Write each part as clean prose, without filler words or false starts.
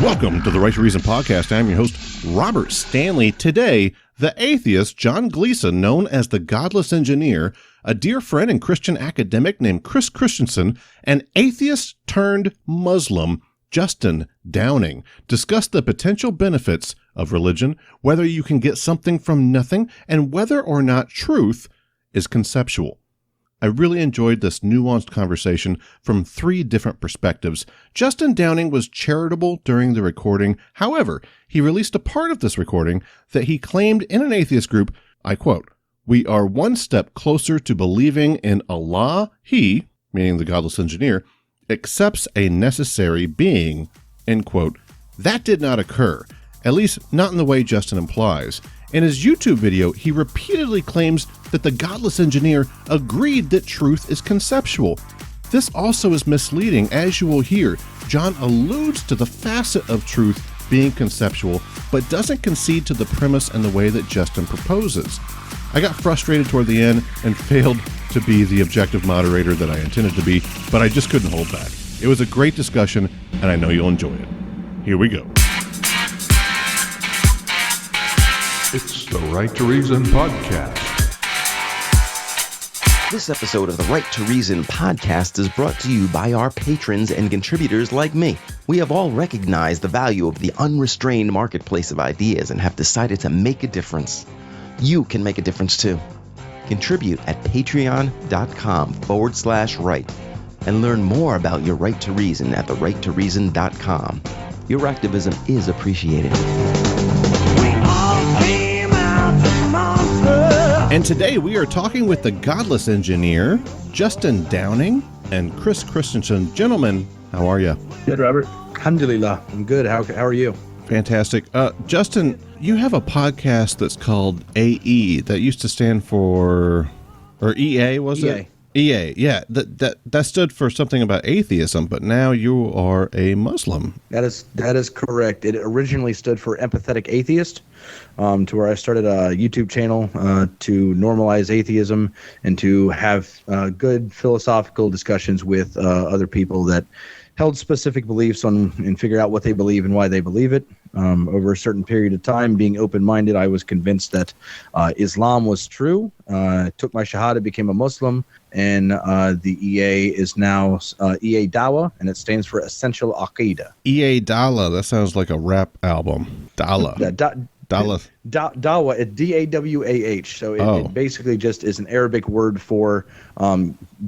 Welcome to the Right to Reason podcast. I'm your host, Robert Stanley. Today, the atheist John Gleason, known as the Godless Engineer, a dear friend and Christian academic named Chris Christensen, and atheist turned Muslim Justin Downing discuss the potential benefits of religion, whether you can get something from nothing, and whether or not truth is conceptual. I really enjoyed this nuanced conversation from three different perspectives. Justin Downing was charitable during the recording. However, he released a part of this recording that he claimed in an atheist group, I quote, "We are one step closer to believing in Allah. He," meaning the Godless Engineer, "accepts a necessary being," end quote. That did not occur, at least not in the way Justin implies. In his YouTube video, he repeatedly claims that the Godless Engineer agreed that truth is conceptual. This also is misleading, as you will hear. John alludes to the facet of truth being conceptual, but doesn't concede to the premise and the way that Justin proposes. I got frustrated toward the end and failed to be the objective moderator that I intended to be, but I just couldn't hold back. It was a great discussion, and I know you'll enjoy it. Here we go. It's the Right to Reason podcast. This episode of the Right to Reason podcast is brought to you by our patrons and contributors like me. We have all recognized the value of the unrestrained marketplace of ideas and have decided to make a difference. You can make a difference too. Contribute at patreon.com/right and learn more about your right to reason at therighttoreason.com. Your activism is appreciated. And today we are talking with the Godless Engineer, Justin Downing, and Chris Christensen. Gentlemen, how are you? Good, Robert. Alhamdulillah. I'm good. How are you? Fantastic. Justin, you have a podcast that's called AE that used to stand for, or EA, was it? EA, yeah. That stood for something about atheism, but now you are a Muslim. That is correct. It originally stood for Empathetic Atheist, to where I started a YouTube channel to normalize atheism and to have good philosophical discussions with other people that held specific beliefs on and figure out what they believe and why they believe it. Over a certain period of time, being open-minded, I was convinced that Islam was true. Took my Shahada, became a Muslim, and the EA is now EA Dawa, and it stands for Essential Aqidah. EA Dawah, that sounds like a rap album. Dawah. Dawa, D-A-W-A-H. So it basically just is an Arabic word for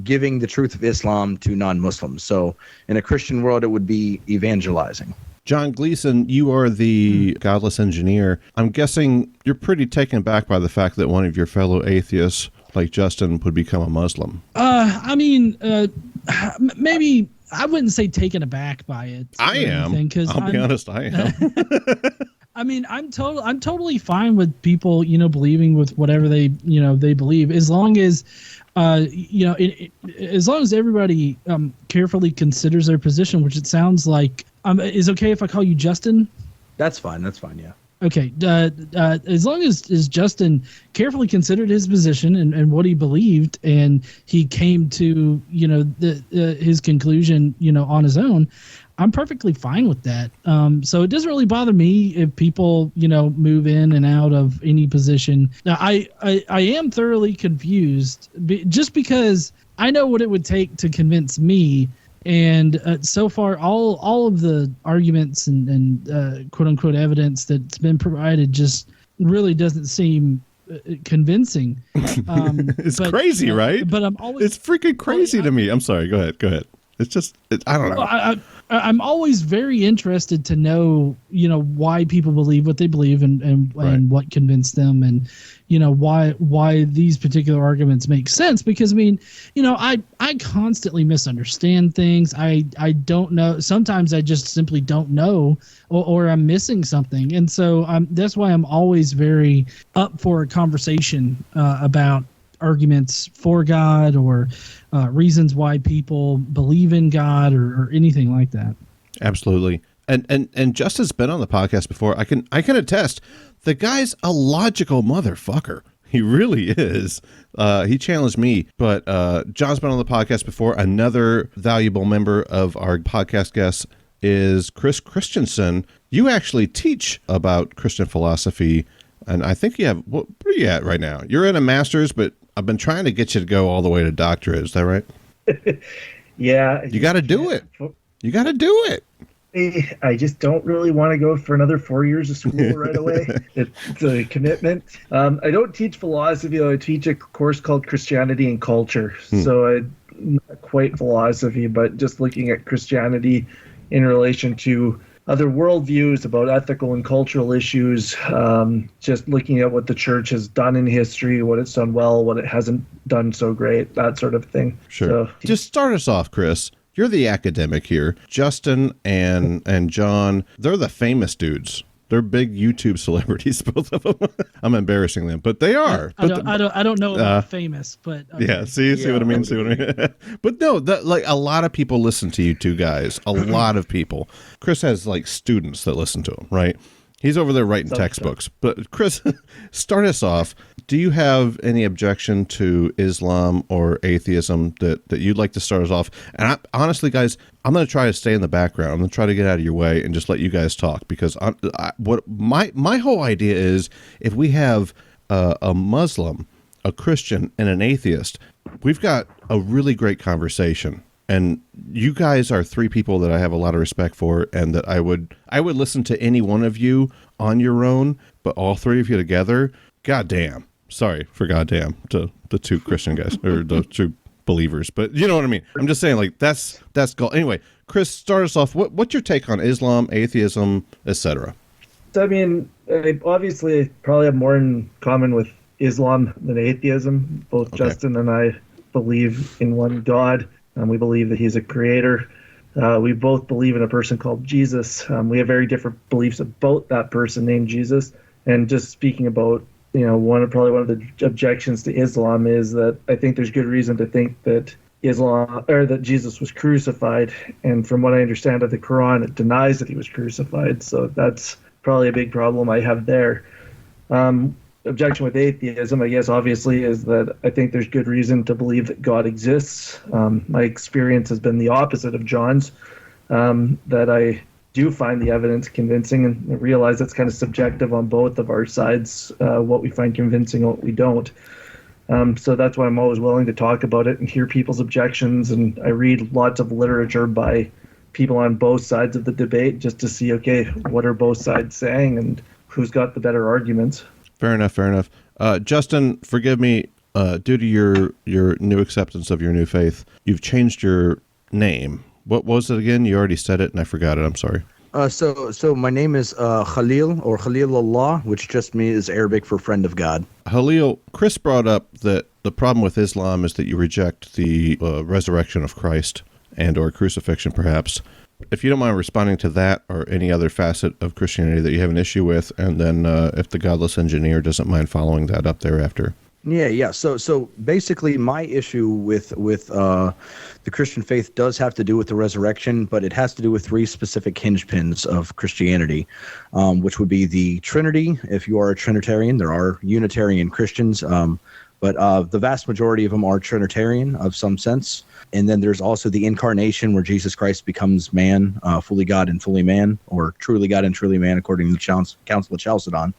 giving the truth of Islam to non-Muslims. So in a Christian world, it would be evangelizing. John Gleason, you are the Godless Engineer. I'm guessing you're pretty taken back by the fact that one of your fellow atheists, like Justin, would become a Muslim. Maybe I wouldn't say taken aback by it. I am. I'll be honest, I am. I mean, I'm totally fine with people, believing with whatever they believe, as long as, as long as everybody carefully considers their position, which it sounds like. Is okay if I call you Justin? That's fine. Yeah. Okay. As long as Justin carefully considered his position and what he believed, and he came to his conclusion on his own, I'm perfectly fine with that. So it doesn't really bother me if people move in and out of any position. Now I am thoroughly confused just because I know what it would take to convince me. And so far, all of the arguments and quote unquote evidence that's been provided just really doesn't seem convincing. It's crazy, right? But it's freaking crazy to me. I'm sorry. Go ahead. It's just, I don't know. I'm always very interested to know, why people believe what they believe and what convinced them, and, why these particular arguments make sense. Because, I constantly misunderstand things. I don't know. Sometimes I just simply don't know, or I'm missing something. And so that's why I'm always very up for a conversation about arguments for God, or reasons why people believe in God, or anything like that. Absolutely. And Justin's been on the podcast before. I can attest, the guy's a logical motherfucker. He really is. He challenged me, but John's been on the podcast before. Another valuable member of our podcast guests, is Chris Christensen. You actually teach about Christian philosophy, and I think you have, where are you at right now? You're in a master's, but I've been trying to get you to go all the way to doctorate. Is that right? Yeah. You got to do it. You got to do it. I just don't really want to go for another 4 years of school right away. It's a commitment. I don't teach philosophy, though. I teach a course called Christianity and Culture. So not quite philosophy, but just looking at Christianity in relation to other worldviews about ethical and cultural issues, just looking at what the church has done in history, what it's done well, what it hasn't done so great, that sort of thing. Sure. So, just start us off, Chris. You're the academic here. Justin and John, they're the famous dudes. They're big YouTube celebrities, both of them. I'm embarrassing them, but they are. I don't know about famous, but yeah. See what I mean. See what I mean. But no, like a lot of people listen to you two guys. A lot of people. Chris has like students that listen to him, right? He's over there writing textbooks. But Chris, start us off. Do you have any objection to Islam or atheism that you'd like to start us off? And honestly, guys, I'm going to try to stay in the background. I'm going to try to get out of your way and just let you guys talk, because what my whole idea is, if we have a Muslim, a Christian, and an atheist, we've got a really great conversation. And you guys are three people that I have a lot of respect for, and that I would listen to any one of you on your own, but all three of you together, goddamn. Sorry for goddamn to the two Christian guys, or the two believers, but you know what I mean. I'm just saying, like, that's goal. Anyway, Chris, start us off. What's your take on Islam, atheism, etc.? So, I mean, I obviously probably have more in common with Islam than atheism. Both Okay. Justin and I believe in one God. We believe that he's a creator. We both believe in a person called Jesus. We have very different beliefs about that person named Jesus. And just speaking about, one of the objections to Islam is that I think there's good reason to think that that Jesus was crucified. And from what I understand of the Quran, it denies that he was crucified. So that's probably a big problem I have there. Objection with atheism, I guess, obviously, is that I think there's good reason to believe that God exists. My experience has been the opposite of John's, that I do find the evidence convincing, and I realize that's kind of subjective on both of our sides, what we find convincing and what we don't. So that's why I'm always willing to talk about it and hear people's objections, and I read lots of literature by people on both sides of the debate just to see, okay, what are both sides saying and who's got the better arguments. Fair enough. Justin, forgive me, due to your new acceptance of your new faith, you've changed your name. What was it again? You already said it and I forgot it. I'm sorry. So my name is Khalil, or Khalilullah, which just means Arabic for friend of God. Khalil, Chris brought up that the problem with Islam is that you reject the resurrection of Christ and or crucifixion, perhaps. If you don't mind responding to that or any other facet of Christianity that you have an issue with, and then if the Godless engineer doesn't mind following that up thereafter. Yeah. So basically, my issue with the Christian faith does have to do with the resurrection, but it has to do with three specific hinge pins of Christianity, which would be the Trinity. If you are a Trinitarian, there are Unitarian Christians, but the vast majority of them are Trinitarian of some sense. And then there's also the incarnation, where Jesus Christ becomes man, fully God and fully man, or truly God and truly man, according to the Council of Chalcedon.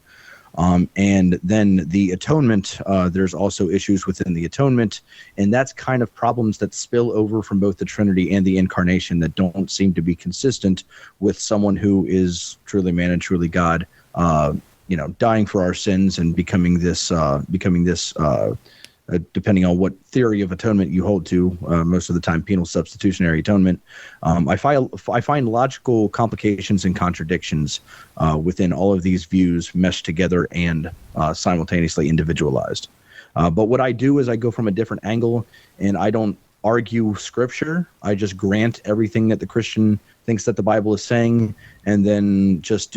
And then the atonement, there's also issues within the atonement, and that's kind of problems that spill over from both the Trinity and the incarnation that don't seem to be consistent with someone who is truly man and truly God, dying for our sins and becoming this depending on what theory of atonement you hold to, most of the time penal substitutionary atonement. I find logical complications and contradictions within all of these views meshed together and simultaneously individualized. But what I do is I go from a different angle, and I don't argue scripture. I just grant everything that the Christian thinks that the Bible is saying, and then just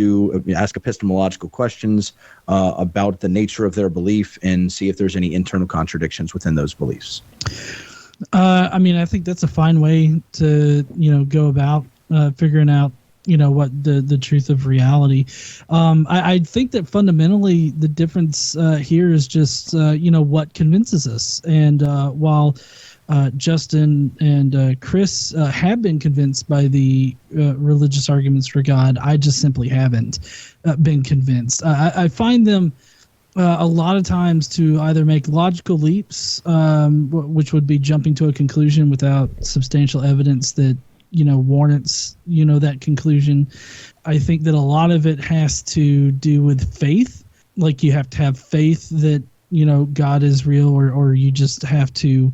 ask epistemological questions about the nature of their belief and see if there's any internal contradictions within those beliefs. I think that's a fine way to, go about figuring out, what the truth of reality. I think that fundamentally the difference here is just, what convinces us. And while Justin and Chris have been convinced by the religious arguments for God. I just simply haven't been convinced. I find them a lot of times to either make logical leaps, which would be jumping to a conclusion without substantial evidence that warrants that conclusion. I think that a lot of it has to do with faith. Like you have to have faith that God is real, or you just have to.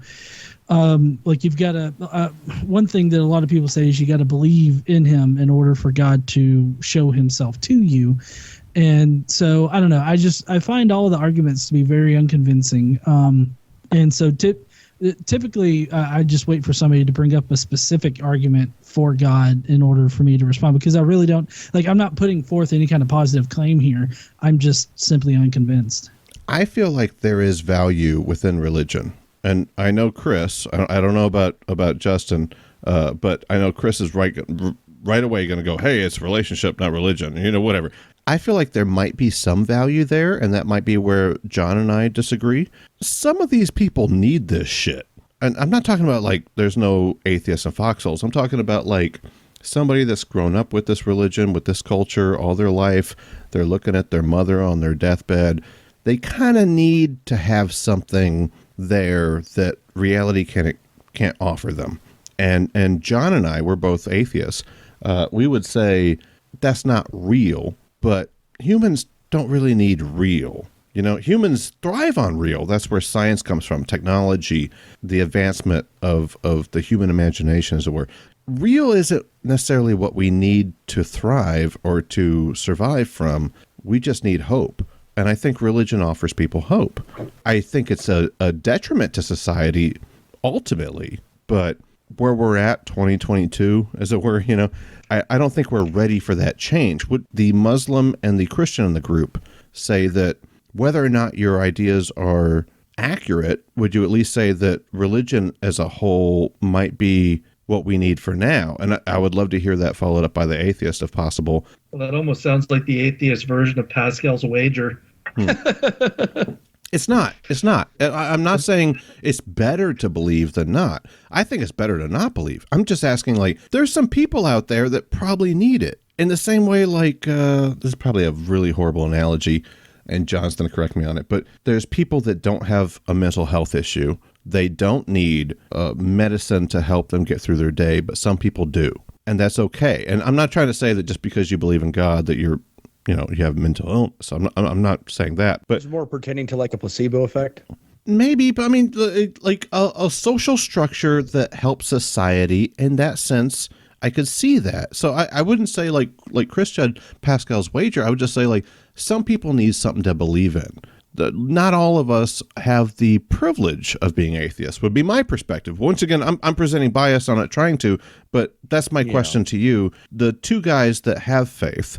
Like you've got to, one thing that a lot of people say is you got to believe in him in order for God to show himself to you. And so, I don't know. I find all of the arguments to be very unconvincing. And so typically I just wait for somebody to bring up a specific argument for God in order for me to respond, because I really don't, I'm not putting forth any kind of positive claim here. I'm just simply unconvinced. I feel like there is value within religion. And I know Chris, I don't know about Justin, but I know Chris is right away going to go, hey, it's relationship, not religion, whatever. I feel like there might be some value there, and that might be where John and I disagree. Some of these people need this shit. And I'm not talking about there's no atheists and foxholes. I'm talking about somebody that's grown up with this religion, with this culture all their life. They're looking at their mother on their deathbed. They kind of need to have something there that reality can't offer them. And John and I, we're both atheists. We would say that's not real, but humans don't really need real. Humans thrive on real. That's where science comes from, technology, the advancement of the human imagination, as it were. Real isn't necessarily what we need to thrive or to survive from. We just need hope. And I think religion offers people hope. I think it's a detriment to society ultimately, but where we're at, 2022, as it were, I don't think we're ready for that change. Would the Muslim and the Christian in the group say that whether or not your ideas are accurate, would you at least say that religion as a whole might be what we need for now? And I would love to hear that followed up by the atheist if possible. Well, that almost sounds like the atheist version of Pascal's wager. It's not. I'm not saying it's better to believe than not. I think it's better to not believe. I'm just asking, there's some people out there that probably need it. In the same way, this is probably a really horrible analogy, and John's going to correct me on it, but there's people that don't have a mental health issue. They don't need medicine to help them get through their day, but some people do. And that's okay. And I'm not trying to say that just because you believe in God that you have mental illness. I'm not saying that, but it's more pertaining to a placebo effect. Maybe, but I mean, a social structure that helps society in that sense, I could see that. So I wouldn't say like Chris said, Pascal's wager. I would just say some people need something to believe in. Not all of us have the privilege of being atheists, would be my perspective. Once again, I'm presenting bias on it, trying to, but that's my question to you. The two guys that have faith,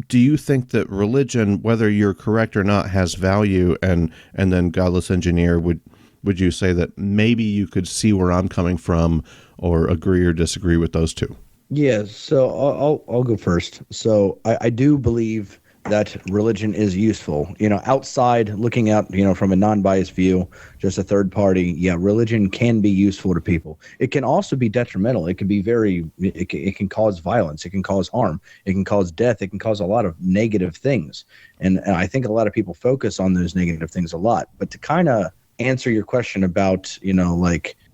do you think that religion, whether you're correct or not, has value? And then Godless Engineer, would you say that maybe you could see where I'm coming from, or agree or disagree with those two? Yeah, so I'll go first. So I do believe that religion is useful. Outside looking out, from a non-biased view, just a third party, religion can be useful to people. It can also be detrimental. It can be it can cause violence. It can cause harm. It can cause death. It can cause a lot of negative things. And I think a lot of people focus on those negative things a lot. But to kind of answer your question about,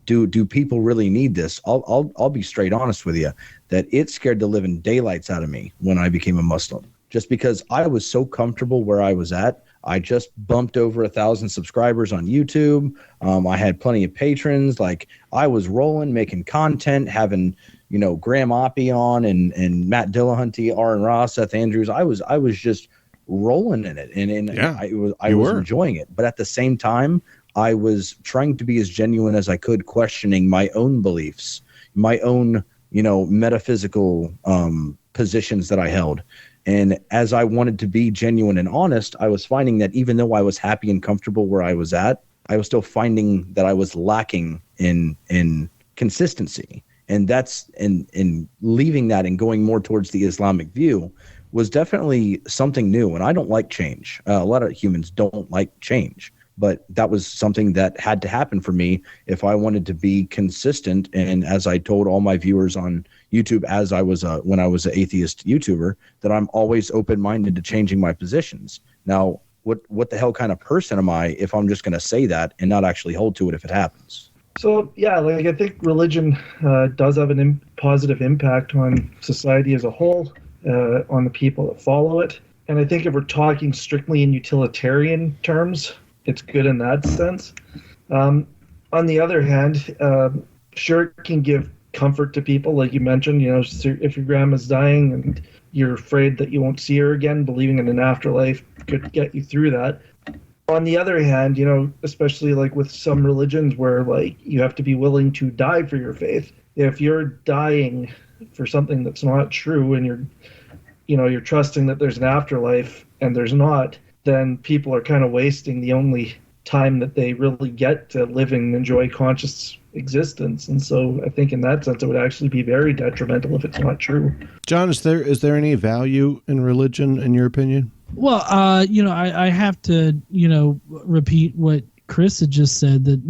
do people really need this? I'll be straight honest with you that it scared the living daylights out of me when I became a Muslim. Just because I was so comfortable where I was at. I just bumped over 1,000 subscribers on YouTube. I had plenty of patrons. I was rolling, making content, having, Graham Oppie on and Matt Dillahunty, Aaron Ross, Seth Andrews. I was just rolling in it. And I was enjoying it. But at the same time, I was trying to be as genuine as I could, questioning my own beliefs, my own, metaphysical positions that I held. And as I wanted to be genuine and honest, I was finding that even though I was happy and comfortable where I was at, I was still finding that I was lacking in consistency. And that's in leaving that and going more towards the Islamic view was definitely something new. And I don't like change. A lot of humans don't like change. but that was something that had to happen for me if I wanted to be consistent. And as I told all my viewers on YouTube, as I was when I was an atheist YouTuber, that I'm always open-minded to changing my positions. Now, what the hell kind of person am I if I'm just going to say that and not actually hold to it if it happens? So, yeah, like I think religion does have a positive impact on society as a whole, on the people that follow it. And I think if we're talking strictly in utilitarian terms, it's good in that sense. On the other hand, sure, it can give comfort to people, like you mentioned. You know, if your grandma's dying and you're afraid that you won't see her again, believing in an afterlife could get you through that. On the other hand, you know, especially like with some religions where like you have to be willing to die for your faith. If you're dying for something that's not true and you're trusting that there's an afterlife and there's not, then people are kind of wasting the only time that they really get to live and enjoy conscious existence. And so I think in that sense, it would actually be very detrimental if it's not true. John, is there any value in religion in your opinion? Well, I have to, repeat what Chris had just said, that,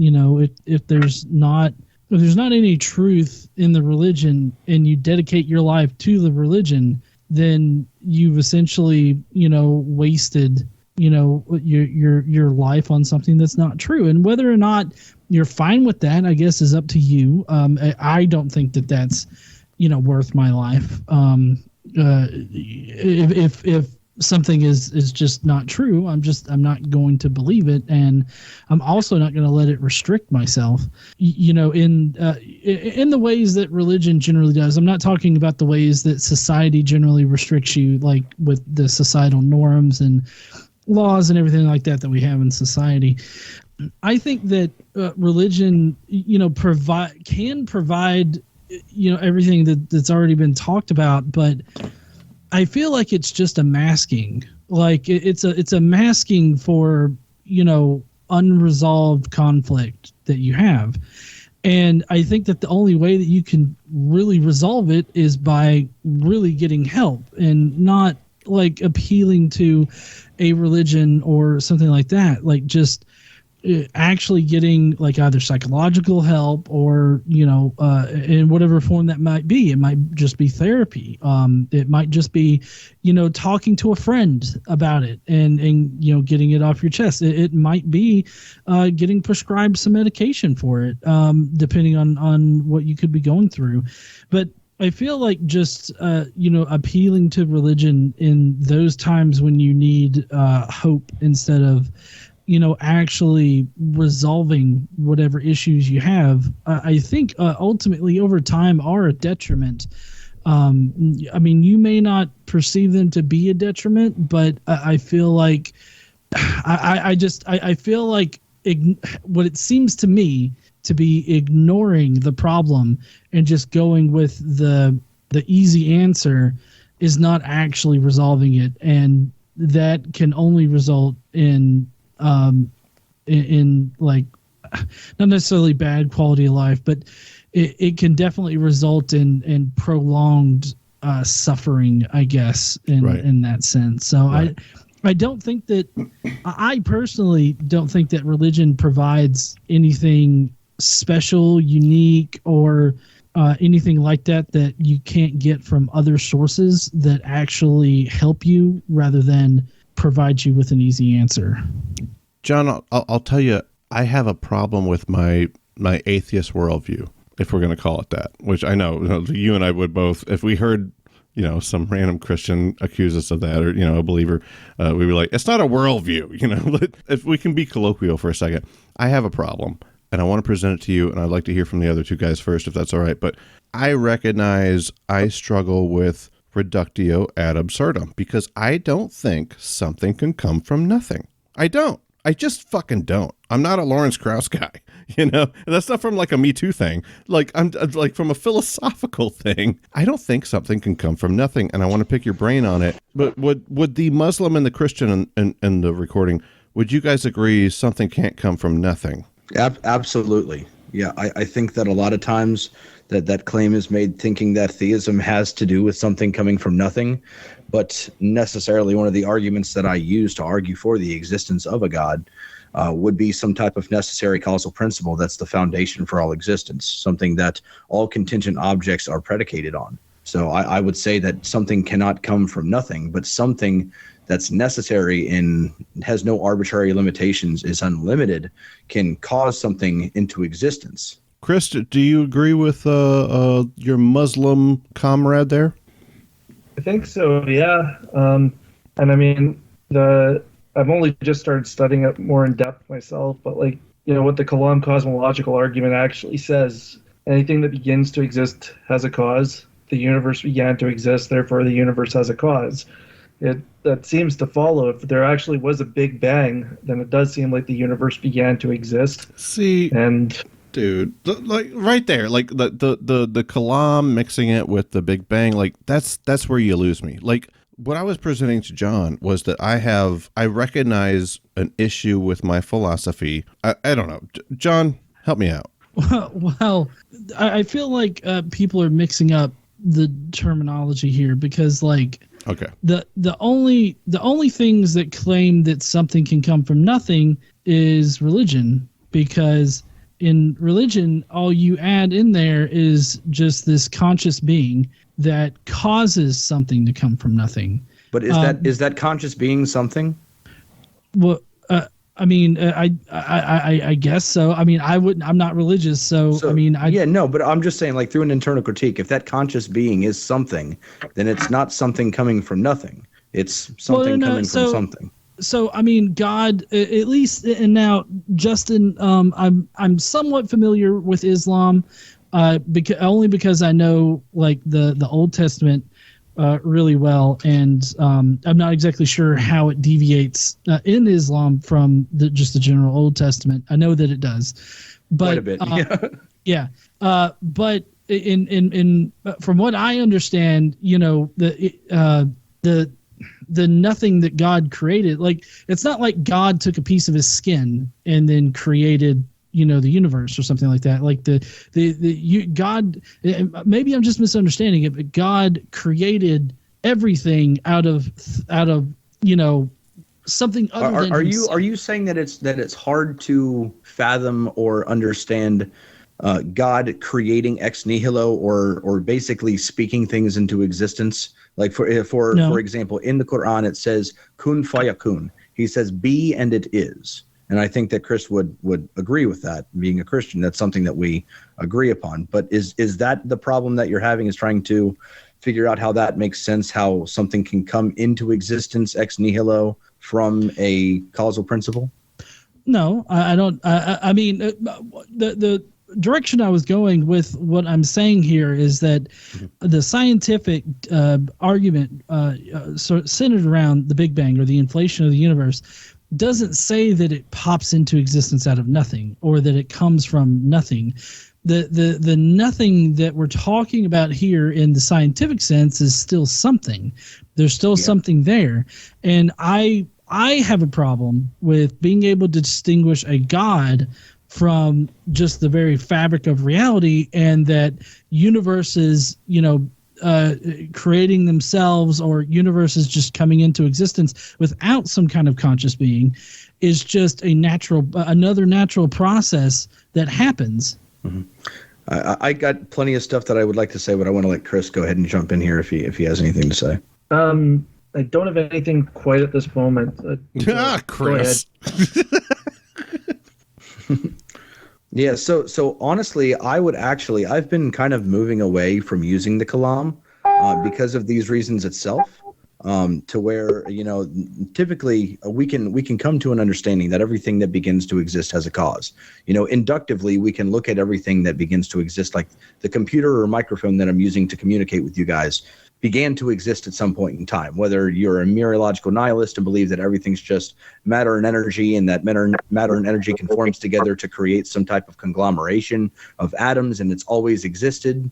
if there's not any truth in the religion and you dedicate your life to the religion, then you've essentially, wasted, your life on something that's not true. And whether or not you're fine with that, I guess, is up to you. I don't think that that's, worth my life. If something is just not true, I'm not going to believe it, and I'm also not going to let it restrict myself, in the ways that religion generally does. I'm not talking about the ways that society generally restricts you, like with the societal norms and laws and everything like that we have in society. I think that religion, can provide, everything that's already been talked about, but I feel like it's just a masking. Like it's a masking for, unresolved conflict that you have. And I think that the only way that you can really resolve it is by really getting help and not like appealing to a religion or something like that. Like just actually getting like either psychological help or, in whatever form that might be. It might just be therapy. It might just be, talking to a friend about it and getting it off your chest. It might be getting prescribed some medication for it, depending on what you could be going through. But I feel like just, appealing to religion in those times when you need hope instead of, actually resolving whatever issues you have, I think ultimately over time are a detriment. You may not perceive them to be a detriment, but I feel like I feel like what it seems to me to be ignoring the problem and just going with the easy answer is not actually resolving it, and that can only result in like not necessarily bad quality of life, but it can definitely result in prolonged suffering, I guess, in that sense. So right. I don't think that I personally don't think that religion provides anything special, unique, or anything like that you can't get from other sources that actually help you rather than provide you with an easy answer. John, I'll tell you, I have a problem with my atheist worldview, if we're going to call it that, which I know you and I would both, if we heard, some random Christian accuse us of that, or, a believer, we'd be like, it's not a worldview, if we can be colloquial for a second. I have a problem, and I want to present it to you, and I'd like to hear from the other two guys first, if that's all right. But I recognize I struggle with reductio ad absurdum, because I don't think something can come from nothing. I don't. I just fucking don't. I'm not a Lawrence Krauss guy, That's not from like a Me Too thing. Like I'm like from a philosophical thing. I don't think something can come from nothing, and I want to pick your brain on it. But would the Muslim and the Christian in the recording, would you guys agree something can't come from nothing? Absolutely. Yeah, I think that a lot of times that claim is made thinking that theism has to do with something coming from nothing, but necessarily one of the arguments that I use to argue for the existence of a God would be some type of necessary causal principle that's the foundation for all existence, something that all contingent objects are predicated on. So I would say that something cannot come from nothing, but something that's necessary and has no arbitrary limitations, is unlimited, can cause something into existence. Chris, do you agree with your Muslim comrade there? I think so, yeah. And I mean, I've only just started studying it more in depth myself, but like, you know, what the Kalam cosmological argument actually says, anything that begins to exist has a cause. The universe began to exist, therefore the universe has a cause. That seems to follow. If there actually was a Big Bang, then it does seem like the universe began to exist. See, and dude, like right there, like the Kalam mixing it with the Big Bang, like that's where you lose me. Like what I was presenting to John was that I recognize an issue with my philosophy. I don't know, John, help me out. Well, I feel like people are mixing up the terminology here, because like, okay, the only things that claim that something can come from nothing is religion, because in religion all you add in there is just this conscious being that causes something to come from nothing. But is that conscious being something? Well, I mean, I guess so. I mean, I'm not religious, so I mean, but I'm just saying, like, through an internal critique, if that conscious being is something, then it's not something coming from nothing. It's something coming from something. So I mean, God, at least, and now Justin, I'm somewhat familiar with Islam, because I know like the Old Testament really well, and I'm not exactly sure how it deviates in Islam from just the general Old Testament. I know that it does, but quite a bit. yeah. But in from what I understand, you know, the nothing that God created, like, it's not like God took a piece of his skin and then created, you know, the universe or something like that. Like God, maybe I'm just misunderstanding it, but God created everything out of you know, something other than himself. Are you saying that it's hard to fathom or understand God creating ex nihilo, or basically speaking things into existence? Like for example, in the Quran it says kun fayakun. He says be and it is. And I think that Chris would agree with that. Being a Christian, that's something that we agree upon. But is that the problem that you're having, is trying to figure out how that makes sense, how something can come into existence ex nihilo from a causal principle? No, I don't. I mean, the direction I was going with what I'm saying here is that the scientific argument sort of centered around the Big Bang, or the inflation of the universe, doesn't say that it pops into existence out of nothing, or that it comes from nothing. The nothing that we're talking about here in the scientific sense is still something. There's still something there. And I have a problem with being able to distinguish a God from just the very fabric of reality, and that universes, you know, creating themselves, or universes just coming into existence without some kind of conscious being, is just another natural process that happens. Mm-hmm. I got plenty of stuff that I would like to say, but I want to let Chris go ahead and jump in here if he has anything to say. I don't have anything quite at this moment. Chris. Yeah, so honestly, I've been kind of moving away from using the Kalam because of these reasons itself, to where, you know, typically we can come to an understanding that everything that begins to exist has a cause. You know, inductively, we can look at everything that begins to exist, like the computer or microphone that I'm using to communicate with you guys, began to exist at some point in time. Whether you're a mereological nihilist and believe that everything's just matter and energy, and that matter and energy conforms together to create some type of conglomeration of atoms, and it's always existed,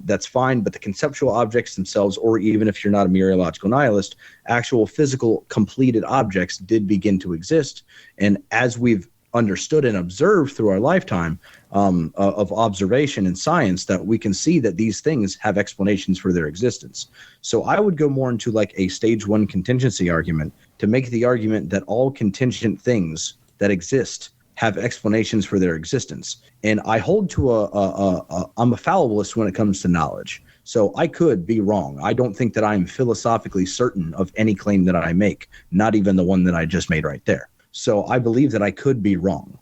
that's fine. But the conceptual objects themselves, or even if you're not a mereological nihilist, actual physical completed objects did begin to exist. And as we've understood and observed through our lifetime of observation and science, that we can see that these things have explanations for their existence. So I would go more into like a stage one contingency argument, to make the argument that all contingent things that exist have explanations for their existence. And I hold to I'm a fallibilist when it comes to knowledge. So I could be wrong. I don't think that I'm philosophically certain of any claim that I make, not even the one that I just made right there. So I believe that I could be wrong.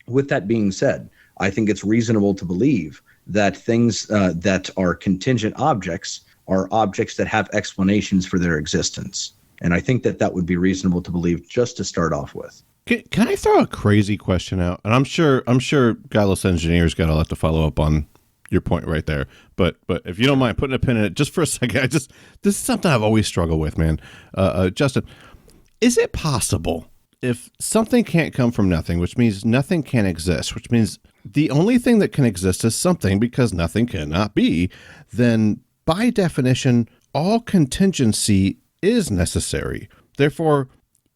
With that being said, I think it's reasonable to believe that things that are contingent objects are objects that have explanations for their existence. And I think that would be reasonable to believe just to start off with. Can I throw a crazy question out? And I'm sure Godless Engineer's got a lot to follow up on your point right there. But if you don't mind putting a pin in it just for a second, this is something I've always struggled with, man. Justin, is it possible if something can't come from nothing, which means nothing can exist, which means the only thing that can exist is something because nothing cannot be, then by definition, all contingency is necessary. Therefore,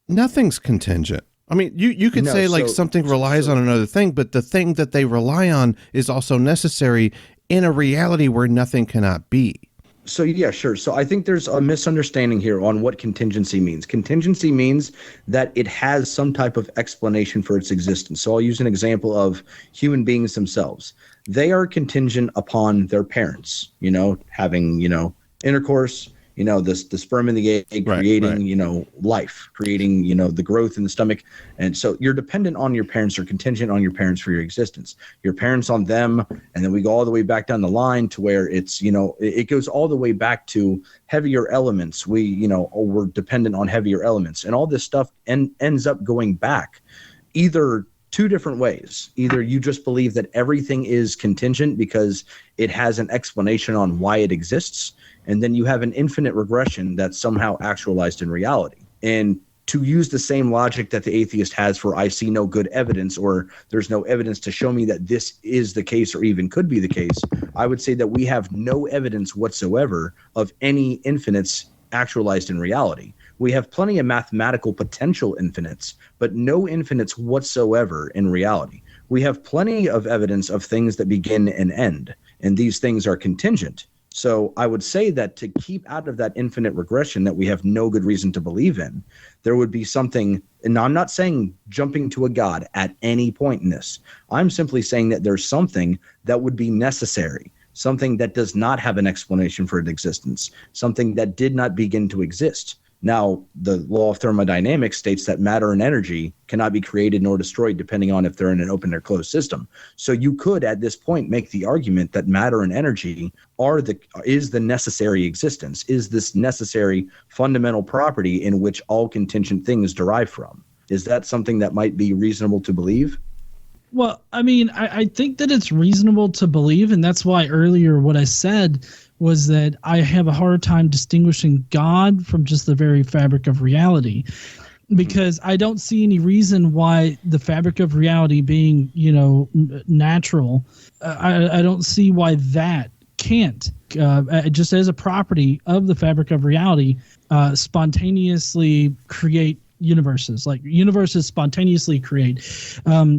nothing's contingent. I mean, you could say like something relies on another thing, but the thing that they rely on is also necessary in a reality where nothing cannot be. So, yeah, sure. So I think there's a misunderstanding here on what contingency means. Contingency means that it has some type of explanation for its existence. So I'll use an example of human beings themselves. They are contingent upon their parents, having, intercourse, the sperm and the egg creating, life, creating, the growth in the stomach. And so you're dependent on your parents or contingent on your parents for your existence. Your parents on them. And then we go all the way back down the line to where it's, it goes all the way back to heavier elements. We're dependent on heavier elements, and all this stuff ends up going back either two different ways. Either you just believe that everything is contingent because it has an explanation on why it exists, and then you have an infinite regression that's somehow actualized in reality. And to use the same logic that the atheist has for I see no good evidence, or there's no evidence to show me that this is the case or even could be the case, I would say that we have no evidence whatsoever of any infinites actualized in reality. We have plenty of mathematical potential infinites, but no infinites whatsoever in reality. We have plenty of evidence of things that begin and end, and these things are contingent. So I would say that to keep out of that infinite regression that we have no good reason to believe in, there would be something, and I'm not saying jumping to a God at any point in this. I'm simply saying that there's something that would be necessary, something that does not have an explanation for its existence, something that did not begin to exist. Now, the law of thermodynamics states that matter and energy cannot be created nor destroyed depending on if they're in an open or closed system. So you could, at this point, make the argument that matter and energy is the necessary existence, is this necessary fundamental property in which all contingent things derive from. Is that something that might be reasonable to believe? Well, I mean, I think that it's reasonable to believe, and that's why earlier what I said was that I have a hard time distinguishing God from just the very fabric of reality, because I don't see any reason why the fabric of reality being, natural, I don't see why that can't, just as a property of the fabric of reality, spontaneously create universes. Like universes spontaneously create,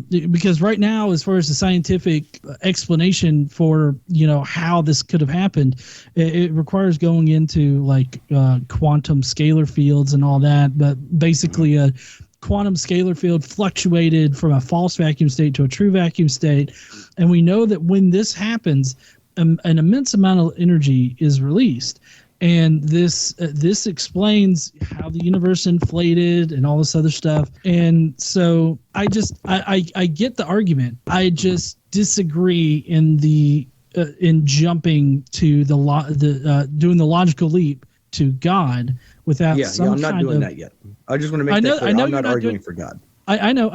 because right now, as far as the scientific explanation for how this could have happened, it requires going into like quantum scalar fields and all that. But basically, a quantum scalar field fluctuated from a false vacuum state to a true vacuum state, and we know that when this happens, an immense amount of energy is released. And this explains how the universe inflated and all this other stuff. And so I get the argument. I just disagree in jumping to doing the logical leap to God without I'm not doing that yet. I just want to make that clear. I'm not arguing for God. I know.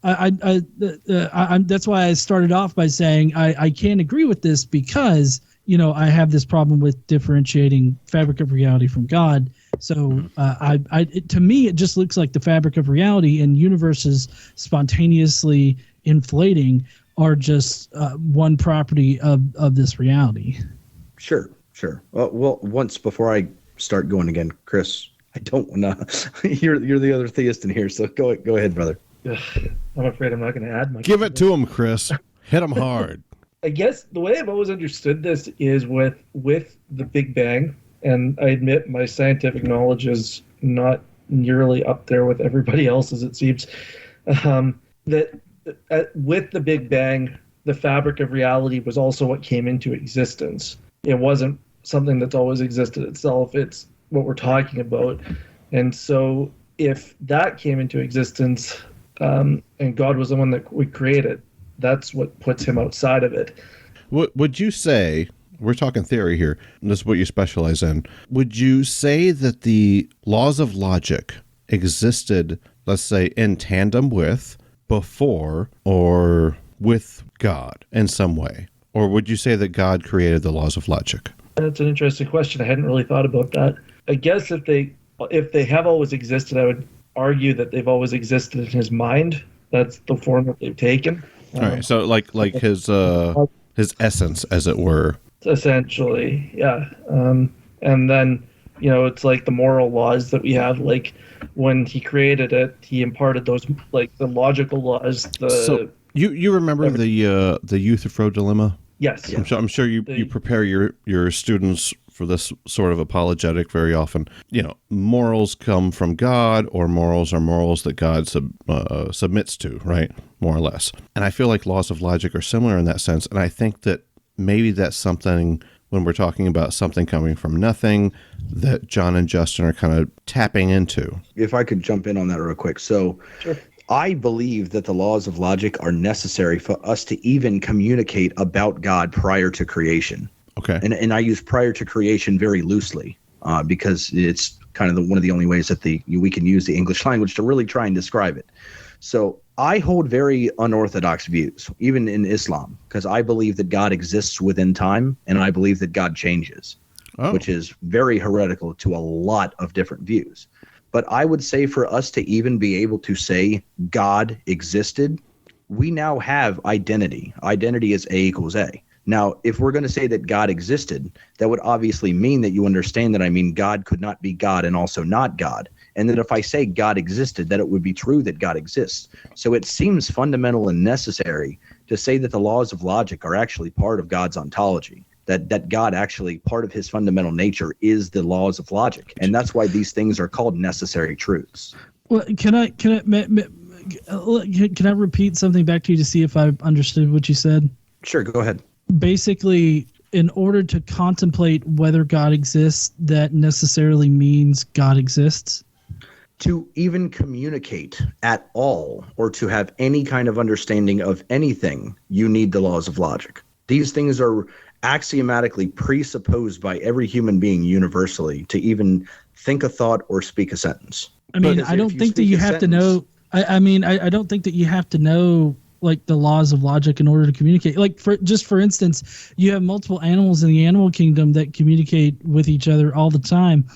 That's why I started off by saying I can't agree with this because I have this problem with differentiating fabric of reality from God. So to me, it just looks like the fabric of reality and universes spontaneously inflating are just one property of this reality. Sure. Well, once before I start going again, Chris, I don't want to. You're the other theist in here, so go ahead, brother. I'm afraid I'm not going to add much. Give it to him, Chris. Hit him hard. I guess the way I've always understood this is with the Big Bang, and I admit my scientific knowledge is not nearly up there with everybody else's, it seems. that with the Big Bang, the fabric of reality was also what came into existence. It wasn't something that's always existed itself. It's what we're talking about. And so if that came into existence, and God was the one that we created, that's what puts him outside of it. Would you say, we're talking theory here, and this is what you specialize in, would you say that the laws of logic existed, let's say, in tandem with, before, or with God in some way? Or would you say that God created the laws of logic? That's an interesting question. I hadn't really thought about that. I guess if they have always existed, I would argue that they've always existed in his mind. That's the form that they've taken. All right, so like his essence, as it were. Essentially, yeah. And then, it's like the moral laws that we have. Like when he created it, he imparted those, like the logical laws. So you remember the Euthyphro dilemma? Yes. Yeah. I'm sure you prepare your students for this sort of apologetic very often. Morals come from God, or morals are morals that God submits to, right? More or less. And I feel like laws of logic are similar in that sense. And I think that maybe that's something, when we're talking about something coming from nothing, that John and Justin are kind of tapping into. If I could jump in on that real quick. So sure. I believe that the laws of logic are necessary for us to even communicate about God prior to creation. Okay. And I use prior to creation very loosely because it's kind of one of the only ways that we can use the English language to really try and describe it. So I hold very unorthodox views, even in Islam, because I believe that God exists within time, and I believe that God changes, which is very heretical to a lot of different views. But I would say for us to even be able to say God existed, we now have identity. Identity is A equals A. Now, if we're going to say that God existed, that would obviously mean that you understand that I mean God could not be God and also not God. And that if I say God existed, that it would be true that God exists. So it seems fundamental and necessary to say that the laws of logic are actually part of God's ontology. That God actually, part of his fundamental nature is the laws of logic. And that's why these things are called necessary truths. Well, can I repeat something back to you to see if I understood what you said? Sure, go ahead. Basically, in order to contemplate whether God exists, that necessarily means God exists? To even communicate at all, or to have any kind of understanding of anything, you need the laws of logic. These things are axiomatically presupposed by every human being universally to even think a thought or speak a sentence. I mean, I don't think that you have to know. I don't think that you have to know like the laws of logic in order to communicate. Like for instance, you have multiple animals in the animal kingdom that communicate with each other all the time.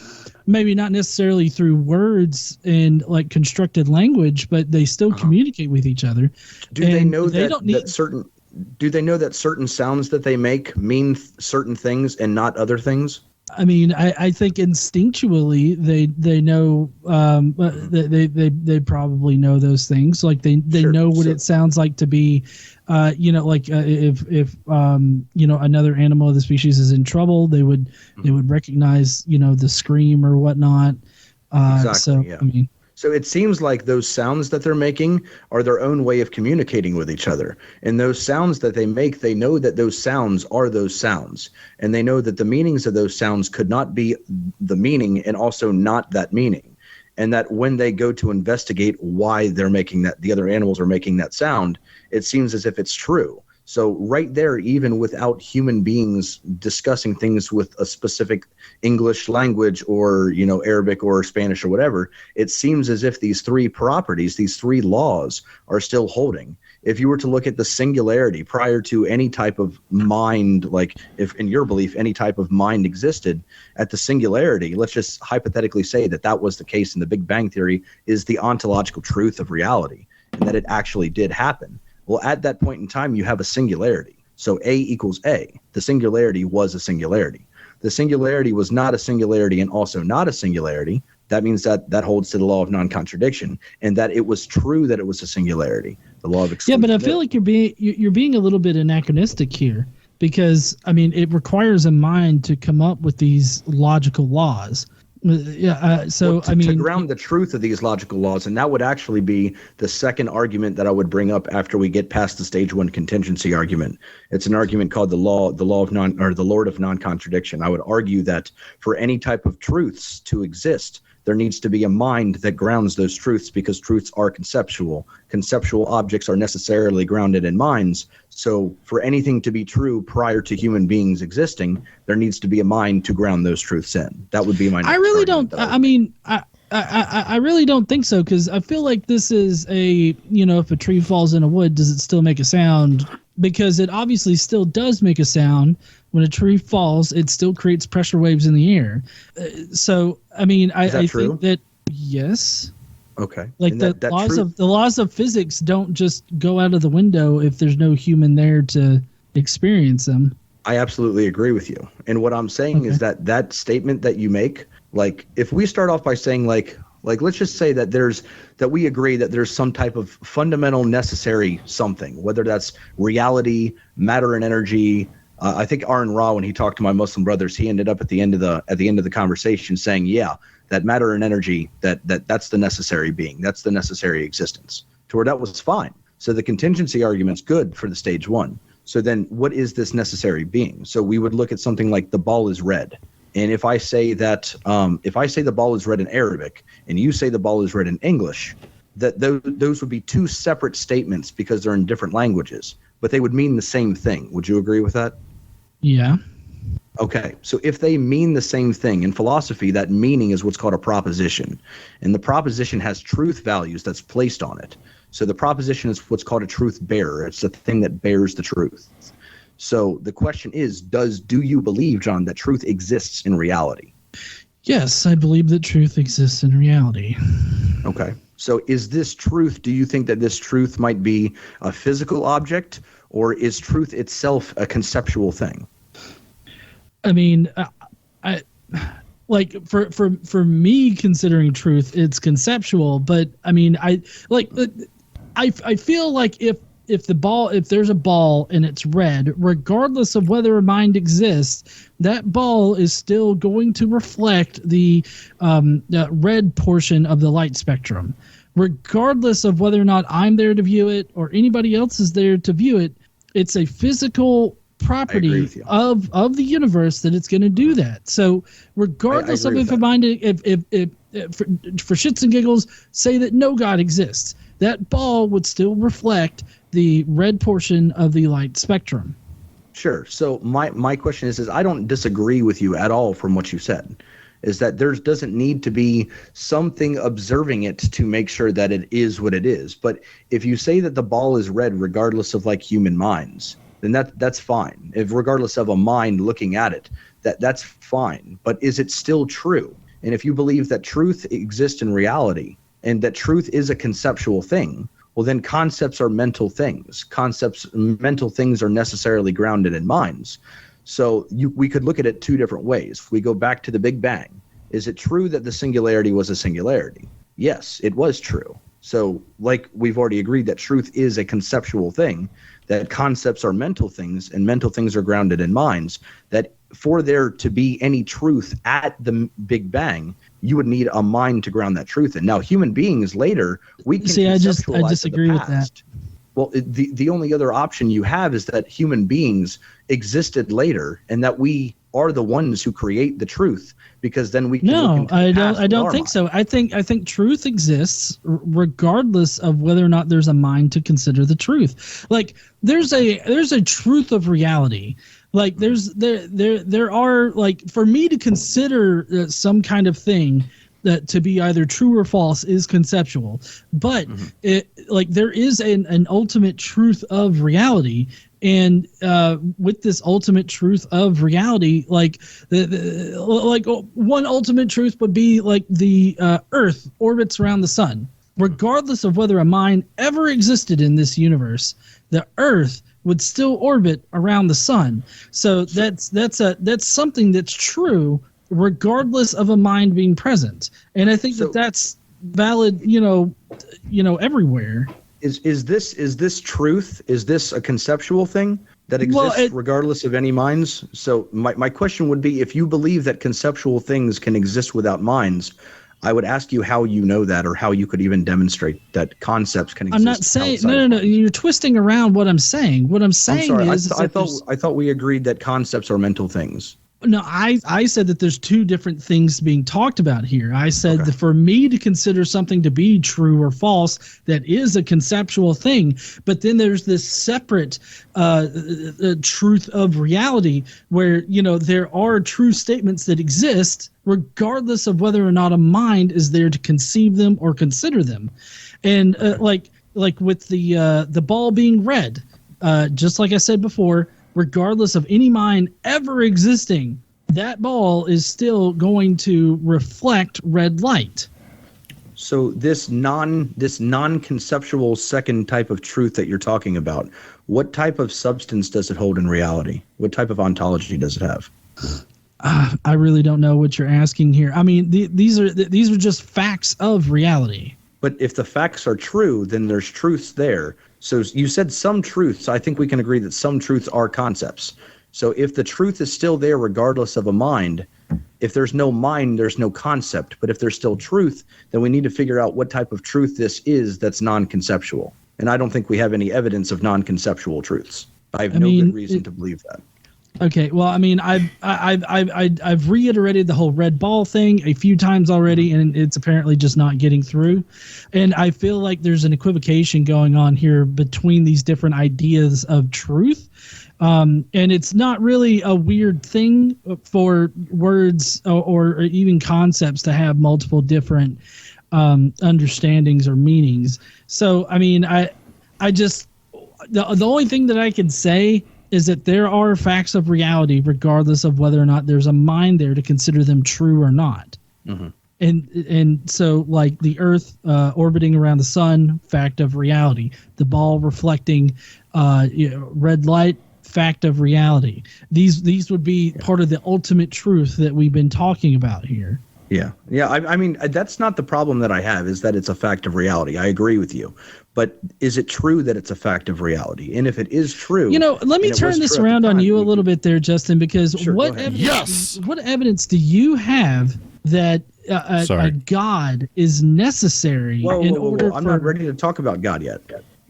Maybe not necessarily through words and like constructed language, but they still communicate with each other. Do they know that certain sounds that they make mean certain things and not other things? I mean, I think instinctually they know they probably know those things. Like they Sure. know what it sounds like to be, if another animal of the species is in trouble, they would recognize the scream or whatnot. Exactly. So Yeah. I mean. So it seems like those sounds that they're making are their own way of communicating with each other. And those sounds that they make, they know that those sounds are those sounds. And they know that the meanings of those sounds could not be the meaning and also not that meaning. And that when they go to investigate why they're making that, the other animals are making that sound, it seems as if it's true. So right there, even without human beings discussing things with a specific English language or, Arabic or Spanish or whatever, it seems as if these three properties, these three laws are still holding. If you were to look at the singularity prior to any type of mind, like if in your belief, any type of mind existed at the singularity, let's just hypothetically say that was the case in the Big Bang Theory, is the ontological truth of reality and that it actually did happen. Well, at that point in time, you have a singularity. So A equals A. The singularity was a singularity. The singularity was not a singularity and also not a singularity. That means that holds to the law of non-contradiction, and that it was true that it was a singularity. The law of exclusion. Yeah, but I feel like you're being a little bit anachronistic here, because I mean it requires a mind to come up with these logical laws. To ground the truth of these logical laws, and that would actually be the second argument that I would bring up after we get past the stage one contingency argument. It's an argument called the Lord of non-contradiction. I would argue that for any type of truths to exist, there needs to be a mind that grounds those truths, because truths are conceptual. Conceptual objects are necessarily grounded in minds. So for anything to be true prior to human beings existing, there needs to be a mind to ground those truths in. That would be my next argument. I really don't think so, because I feel like this is if a tree falls in a wood, does it still make a sound? Because it obviously still does make a sound. When a tree falls, it still creates pressure waves in the air. I think that yes. Okay. Like the laws of physics don't just go out of the window if there's no human there to experience them. I absolutely agree with you. And what I'm saying is that statement that you make, like if we start off by saying like let's just say that we agree that there's some type of fundamental necessary something, whether that's reality, matter and energy. I think Aaron Ra, when he talked to my Muslim brothers, he ended up at the end of the conversation saying, yeah, that matter and energy, that's the necessary being, that's the necessary existence. To where that was fine. So the contingency argument's good for the stage one. So then what is this necessary being? So we would look at something like the ball is red. And if I say that, if I say the ball is red in Arabic and you say the ball is red in English, that those would be two separate statements because they're in different languages, but they would mean the same thing. Would you agree with that? Yeah. Okay. So if they mean the same thing in philosophy, that meaning is what's called a proposition. And the proposition has truth values that's placed on it. So the proposition is what's called a truth bearer. It's the thing that bears the truth. So the question is, do you believe, John, that truth exists in reality? Yes, I believe that truth exists in reality. Okay. So is this truth, do you think that this truth might be a physical object, or is truth itself a conceptual thing? I mean, for me considering truth, it's conceptual, but I mean, I feel like if there's a ball and it's red, regardless of whether a mind exists, that ball is still going to reflect the red portion of the light spectrum. Regardless of whether or not I'm there to view it or anybody else is there to view it, it's a physical property of the universe that it's going to do that. So regardless of if a mind, if for shits and giggles, say that no God exists, that ball would still reflect the red portion of the light spectrum. Sure. So my question is I don't disagree with you at all from what you said, is that there doesn't need to be something observing it to make sure that it is what it is. But if you say that the ball is red regardless of like human minds, then that's fine. If regardless of a mind looking at it, that's fine. But is it still true? And if you believe that truth exists in reality and that truth is a conceptual thing, well, then concepts are mental things. Mental things are necessarily grounded in minds. So we could look at it two different ways. If we go back to the Big Bang, is it true that the singularity was a singularity? Yes, it was true. So like we've already agreed that truth is a conceptual thing, that concepts are mental things and mental things are grounded in minds, that for there to be any truth at the Big Bang, you would need a mind to ground that truth in. Now, human beings later, we can conceptualize I disagree with that. Well, the only other option you have is that human beings existed later and that we are the ones who create the truth, because then we can look into the past. I don't think so. I think truth exists regardless of whether or not there's a mind to consider the truth. Like there's a truth of reality. Like there are, like, for me to consider some kind of thing that to be either true or false is conceptual, but there is an ultimate truth of reality. And with this ultimate truth of reality, like one ultimate truth would be like the Earth orbits around the sun. Regardless of whether a mind ever existed in this universe, the Earth would still orbit around the sun. So that's something that's true regardless of a mind being present. And I think that's valid, everywhere. Is this truth? Is this a conceptual thing? that exists regardless of any minds. So my question would be, if you believe that conceptual things can exist without minds, I would ask you how you know that, or how you could even demonstrate that concepts can exist. I'm not saying no. You're twisting around what I'm saying. What I'm saying is I thought we agreed that concepts are mental things. No, I said that there's two different things being talked about here. I said that for me to consider something to be true or false, that is a conceptual thing. But then there's this separate truth of reality where, there are true statements that exist regardless of whether or not a mind is there to conceive them or consider them. And like with the ball being red, just like I said before, regardless of any mind ever existing, that ball is still going to reflect red light. So this non-conceptual second type of truth that you're talking about, what type of substance does it hold in reality? What type of ontology does it have? I really don't know what you're asking here. I mean, these are just facts of reality. But if the facts are true, then there's truths there. So you said some truths. I think we can agree that some truths are concepts. So if the truth is still there regardless of a mind, if there's no mind, there's no concept. But if there's still truth, then we need to figure out what type of truth this is that's non-conceptual. And I don't think we have any evidence of non-conceptual truths. I have no good reason to believe that. Okay, well, I mean, I've reiterated the whole red ball thing a few times already, and it's apparently just not getting through. And I feel like there's an equivocation going on here between these different ideas of truth. And it's not really a weird thing for words or even concepts to have multiple different understandings or meanings. So, I mean, I just the only thing that I can say is that there are facts of reality regardless of whether or not there's a mind there to consider them true or not. Mm-hmm. And so, like the Earth orbiting around the sun, fact of reality. The ball reflecting red light, fact of reality. These would be part of the ultimate truth that we've been talking about here. Yeah. I mean, that's not the problem that I have, is that it's a fact of reality. I agree with you. But is it true that it's a fact of reality? And if it is true, let me turn this around on you a little bit there, Justin, because what evidence do you have that a God is necessary in order? I'm not ready to talk about God yet.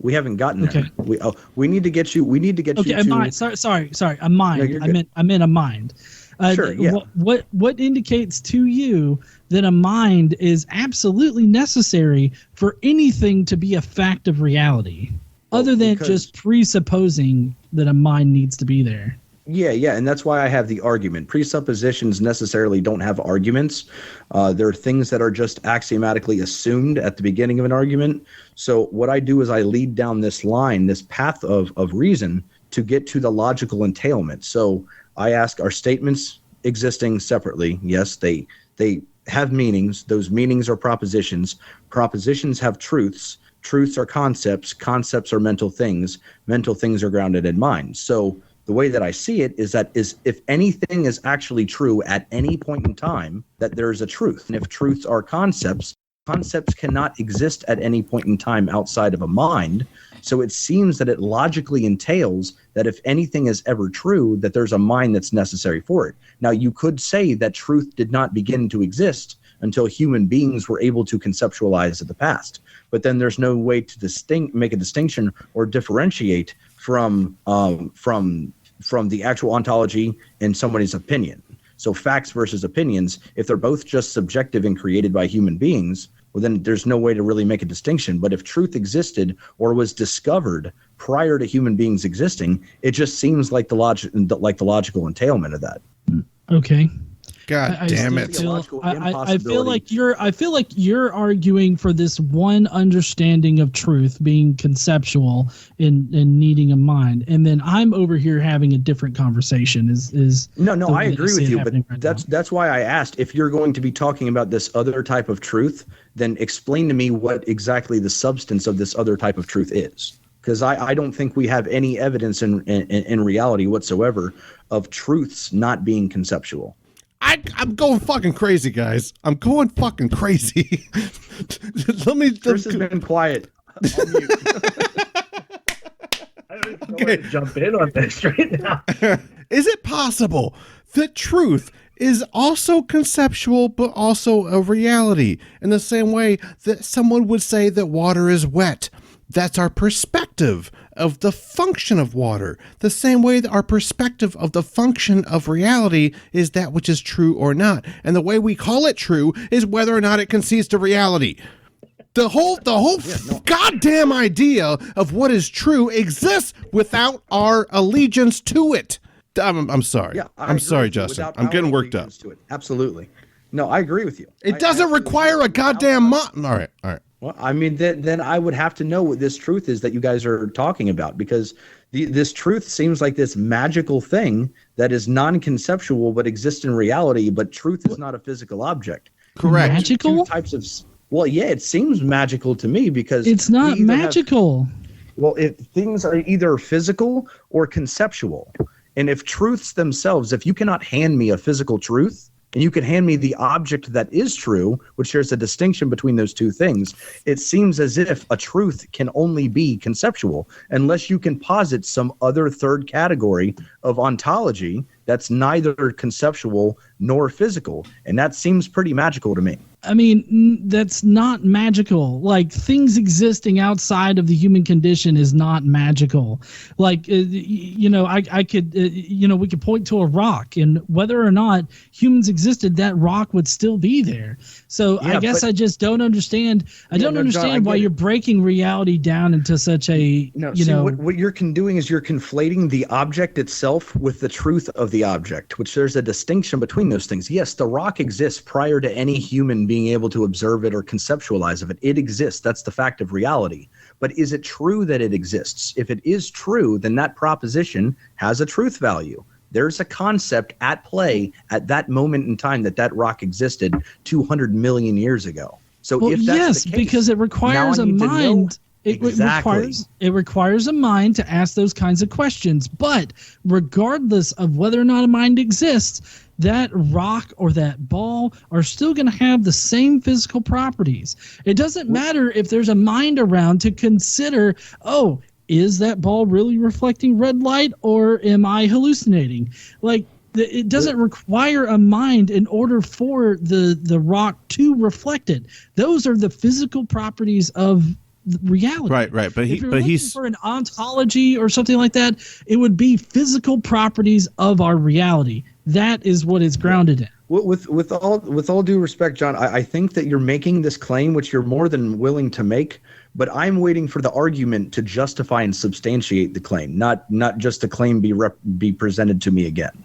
We haven't gotten there. We need to get you. We need to get you. Okay, a mind. Sorry. A mind. No, I meant a mind. Sure. Yeah. What indicates to you that a mind is absolutely necessary for anything to be a fact of reality, other than just presupposing that a mind needs to be there? Yeah, and that's why I have the argument. Presuppositions necessarily don't have arguments. There are things that are just axiomatically assumed at the beginning of an argument. So what I do is I lead down this line, this path of reason to get to the logical entailment. So I ask, are statements existing separately? Yes, they have meanings. Those meanings are propositions. Propositions have truths. Truths are concepts. Concepts are mental things. Mental things are grounded in mind. So the way that I see it is that if anything is actually true at any point in time, that there is a truth. And if truths are concepts, concepts cannot exist at any point in time outside of a mind. So it seems that it logically entails that if anything is ever true, that there's a mind that's necessary for it. Now, you could say that truth did not begin to exist until human beings were able to conceptualize in the past. But then there's no way to make a distinction or differentiate from the actual ontology in somebody's opinion. So facts versus opinions, if they're both just subjective and created by human beings, well, then there's no way to really make a distinction. But if truth existed or was discovered prior to human beings existing, it just seems like the logical entailment of that. Okay. God damn it! I feel like you're arguing for this one understanding of truth being conceptual and needing a mind, and then I'm over here having a different conversation. No, I agree with you, but that's why I asked, if you're going to be talking about this other type of truth, then explain to me what exactly the substance of this other type of truth is. Because I don't think we have any evidence in reality whatsoever of truths not being conceptual. I'm going fucking crazy, guys. I'm going fucking crazy. Chris has been quiet. Okay. Jump in on this right now. Is it possible that truth is also conceptual but also a reality, in the same way that someone would say that water is wet? That's our perspective of the function of water, the same way that our perspective of the function of reality is that which is true or not. And the way we call it true is whether or not it concedes to reality. The whole goddamn idea of what is true exists without our allegiance to it. I'm sorry. Yeah, I'm sorry, Justin. I'm getting worked up. To it. Absolutely. No, I agree with you. It doesn't require a goddamn All right. Well, I mean, then I would have to know what this truth is that you guys are talking about, because this truth seems like this magical thing that is non-conceptual but exists in reality. But truth is not a physical object. Correct. Magical? Two types of. Well, yeah, it seems magical to me because it's not magical. If things are either physical or conceptual, and if truths themselves, if you cannot hand me a physical truth, and you can hand me the object that is true, which there's a distinction between those two things, it seems as if a truth can only be conceptual, unless you can posit some other third category of ontology that's neither conceptual nor physical. And that seems pretty magical to me. I mean, that's not magical. Like, things existing outside of the human condition is not magical. Like, I could, we could point to a rock, and whether or not humans existed, that rock would still be there. So yeah, I guess I just don't understand. I don't understand why you're breaking reality down into such a, what you're doing is you're conflating the object itself with the truth of the object, which there's a distinction between those things. Yes, the rock exists prior to any human being able to observe it or conceptualize of it. It exists. That's the fact of reality. But is it true that it exists? If it is true, then that proposition has a truth value. There's a concept at play at that moment in time that rock existed 200 million years ago. So if that's the case, because it requires a mind. It requires a mind to ask those kinds of questions. But regardless of whether or not a mind exists, that rock or that ball are still going to have the same physical properties. It doesn't matter if there's a mind around to consider, is that ball really reflecting red light, or am I hallucinating? Like, it doesn't require a mind in order for the rock to reflect it. Those are the physical properties of reality. Right. But he's for an ontology or something like that, it would be physical properties of our reality. That is what it's grounded in. With all due respect, John, I think that you're making this claim, which you're more than willing to make, but I'm waiting for the argument to justify and substantiate the claim, not just the claim be presented to me again.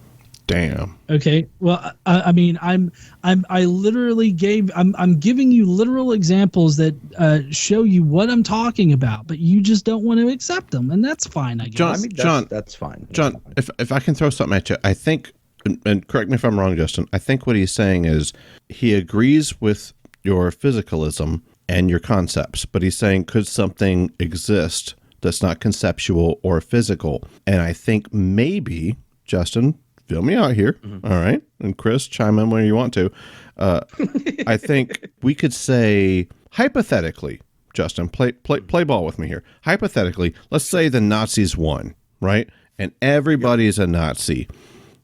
Damn. Okay. Well, I mean, I'm giving you literal examples that show you what I'm talking about, but you just don't want to accept them, and that's fine, I guess. John, that's fine. John, if I can throw something at you, I think, and correct me if I'm wrong, Justin, I think what he's saying is he agrees with your physicalism and your concepts, but he's saying, could something exist that's not conceptual or physical? And I think maybe, Justin, feel me out here. Mm-hmm. All right. And Chris, chime in where you want to. I think we could say, hypothetically, Justin, play ball with me here. Hypothetically, let's say the Nazis won, right? And everybody's a Nazi.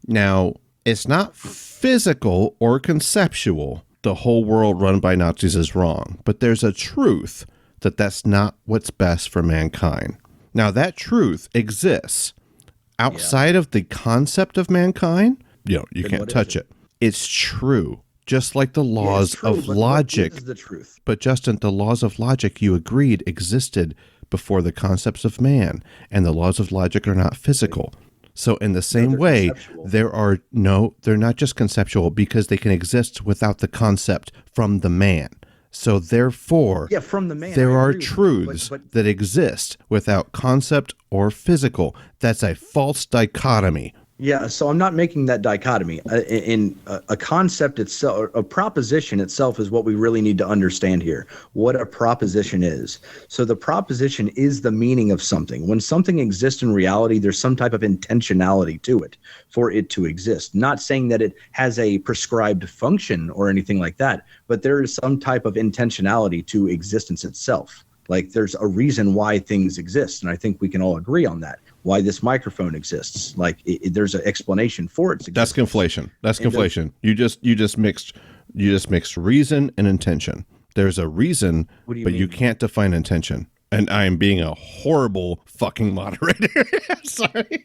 Now, it's not physical or conceptual. The whole world run by Nazis is wrong. But there's a truth that that's not what's best for mankind. Now, that truth exists. Outside of the concept of mankind, you can't touch it. It's true, just like the laws of logic. What is the truth? But Justin, the laws of logic, you agreed, existed before the concepts of man, and the laws of logic are not physical. So in the same way, conceptual. They're not just conceptual, because they can exist without the concept from the man. So therefore, from the man, there are truths that exist without concept or physical. That's a false dichotomy. Yeah, so I'm not making that dichotomy. In a concept itself, a proposition itself is what we really need to understand here, what a proposition is. So the proposition is the meaning of something. When something exists in reality, there's some type of intentionality to it for it to exist. Not saying that it has a prescribed function or anything like that, but there is some type of intentionality to existence itself. Like, there's a reason why things exist, and I think we can all agree on that. why this microphone exists. Like there's an explanation for its existence. That's conflation. That's conflation. You just mixed reason and intention. There's a reason, but you can't define intention. And I am being a horrible fucking moderator. Sorry.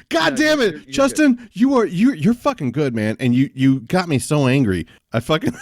God damn it, Justin, you're fucking good, man. And you got me so angry. I fucking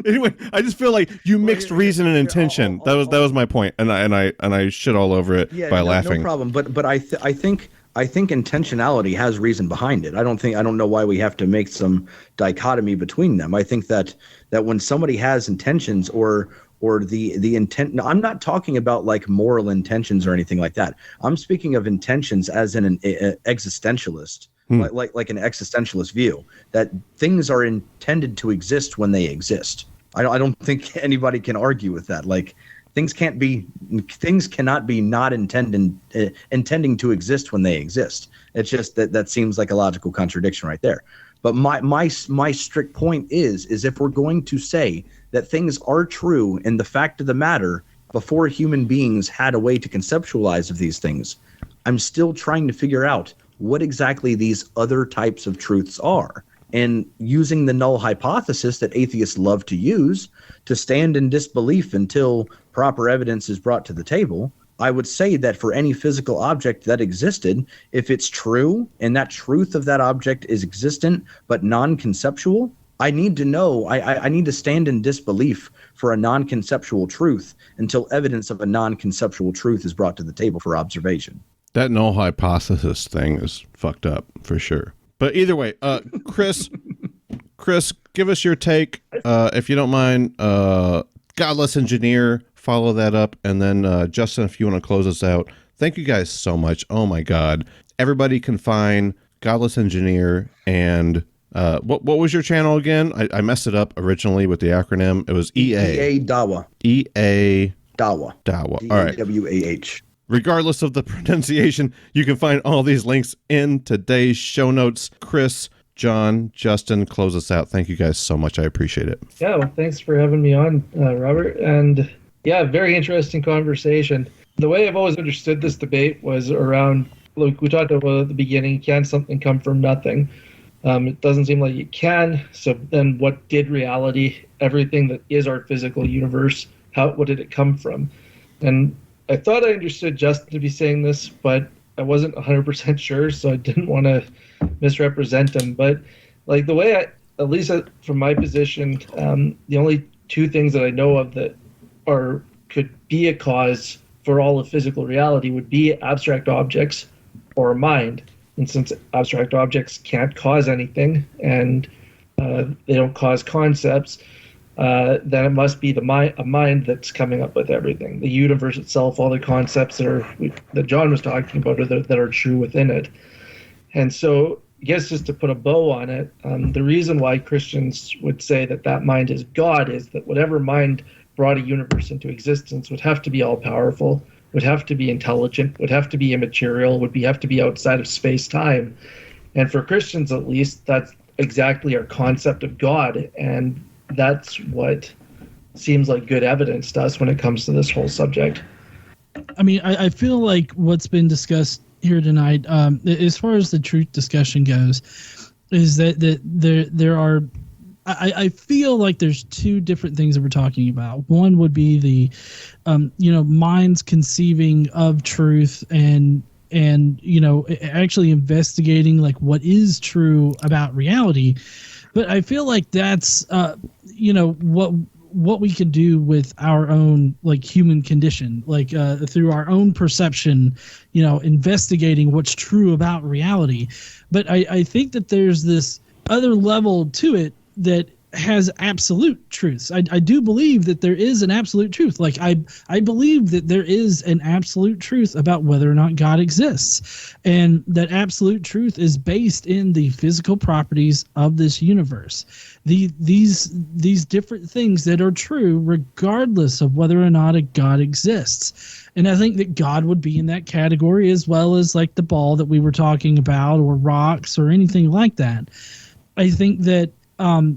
anyway, I just feel like you mixed reason and intention. That was my point, and I shit all over it by laughing. No problem. But I think intentionality has reason behind it. I don't know why we have to make some dichotomy between them. I think that when somebody has intentions or the intent, no, I'm not talking about like moral intentions or anything like that. I'm speaking of intentions as an existentialist, like an existentialist view, that things are intended to exist when they exist. I don't think anybody can argue with that. Like things cannot be not intending to exist when they exist. It's just that seems like a logical contradiction right there. But my strict point is if we're going to say that things are true, and the fact of the matter, before human beings had a way to conceptualize of these things, I'm still trying to figure out what exactly these other types of truths are. And using the null hypothesis that atheists love to use to stand in disbelief until proper evidence is brought to the table, I would say that for any physical object that existed, if it's true and that truth of that object is existent but non-conceptual, I need to know, I need to stand in disbelief for a non-conceptual truth until evidence of a non-conceptual truth is brought to the table for observation. That null hypothesis thing is fucked up for sure. But either way, Chris, give us your take, if you don't mind. Godless Engineer, follow that up. And then, Justin, if you want to close us out. Thank you guys so much. Oh, my God. Everybody can find Godless Engineer. And what was your channel again? I messed it up originally with the acronym. It was EA. Dawa. EA. Dawa. Dawa. All right. DAWAH. Regardless of the pronunciation, you can find all these links in today's show notes. Chris, John, Justin, close us out. Thank you guys so much. I appreciate it. Yeah, well, thanks for having me on, Robert. And yeah, very interesting conversation. The way I've always understood this debate was around, like we talked about at the beginning, can something come from nothing? It doesn't seem like it can. So then what did reality, everything that is our physical universe, what did it come from? And I thought I understood Justin to be saying this, but I wasn't 100% sure, so I didn't want to misrepresent him. But like the way at least from my position, the only two things that I know of that could be a cause for all of physical reality would be abstract objects or a mind. And since abstract objects can't cause anything and they don't cause concepts, then it must be a mind that's coming up with everything. The universe itself, all the concepts that John was talking about that are true within it. And so I guess just to put a bow on it, the reason why Christians would say that mind is God is that whatever mind brought a universe into existence would have to be all-powerful, would have to be intelligent, would have to be immaterial, have to be outside of space-time. And for Christians, at least, that's exactly our concept of God. And that's what seems like good evidence to us when it comes to this whole subject. I mean, I feel like what's been discussed here tonight, as far as the truth discussion goes, is that there are. I feel like there's two different things that we're talking about. One would be the, minds conceiving of truth and actually investigating like what is true about reality. But I feel like that's, what we can do with our own like human condition, like through our own perception, investigating what's true about reality. But I think that there's this other level to it that has absolute truths. I do believe that there is an absolute truth. Like I believe that there is an absolute truth about whether or not God exists. And that absolute truth is based in the physical properties of this universe. These different things that are true regardless of whether or not a God exists. And I think that God would be in that category as well as like the ball that we were talking about or rocks or anything like that. I think that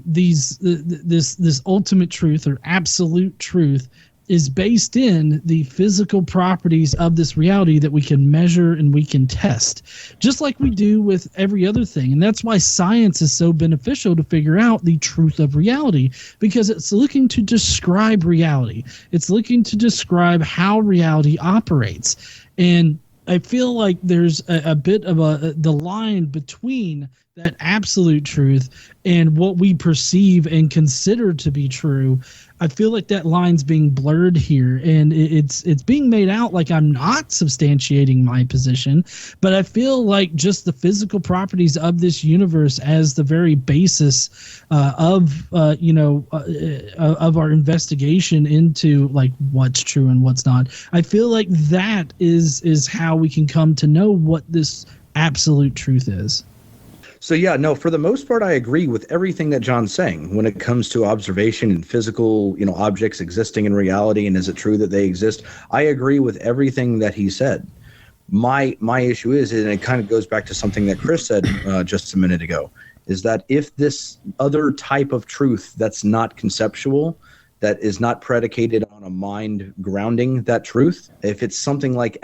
this ultimate truth or absolute truth is based in the physical properties of this reality that we can measure and we can test, just like we do with every other thing. And that's why science is so beneficial to figure out the truth of reality, because it's looking to describe reality. It's looking to describe how reality operates. And I feel like there's a bit of the line between that absolute truth and what we perceive and consider to be true. I feel like that line's being blurred here, and it's being made out like I'm not substantiating my position, but I feel like just the physical properties of this universe as the very basis of our investigation into like what's true and what's not. I feel like that is how we can come to know what this absolute truth is. So yeah, no, for the most part, I agree with everything that John's saying when it comes to observation and physical, objects existing in reality. And is it true that they exist? I agree with everything that he said. My issue is, and it kind of goes back to something that Chris said just a minute ago, is that if this other type of truth that's not conceptual, that is not predicated on a mind grounding that truth, if it's something like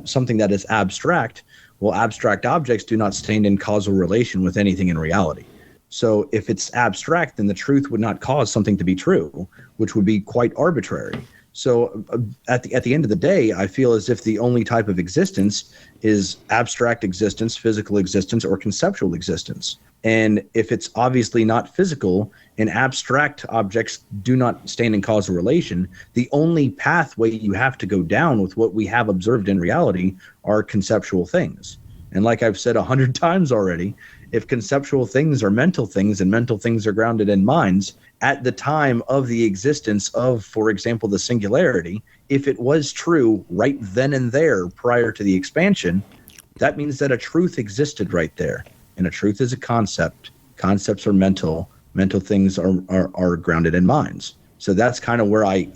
something that is abstract, well, abstract objects do not stand in causal relation with anything in reality. So if it's abstract, then the truth would not cause something to be true, which would be quite arbitrary. So at the end of the day, I feel as if the only type of existence is abstract existence, physical existence, or conceptual existence. And if it's obviously not physical and abstract objects do not stand in causal relation, the only pathway you have to go down with what we have observed in reality are conceptual things. And like I've said 100 times already, if conceptual things are mental things and mental things are grounded in minds, at the time of the existence of, for example, the singularity, if it was true right then and there prior to the expansion, that means that a truth existed right there. And a truth is a concept. Concepts are mental. Mental things are grounded in minds. So that's kind of where I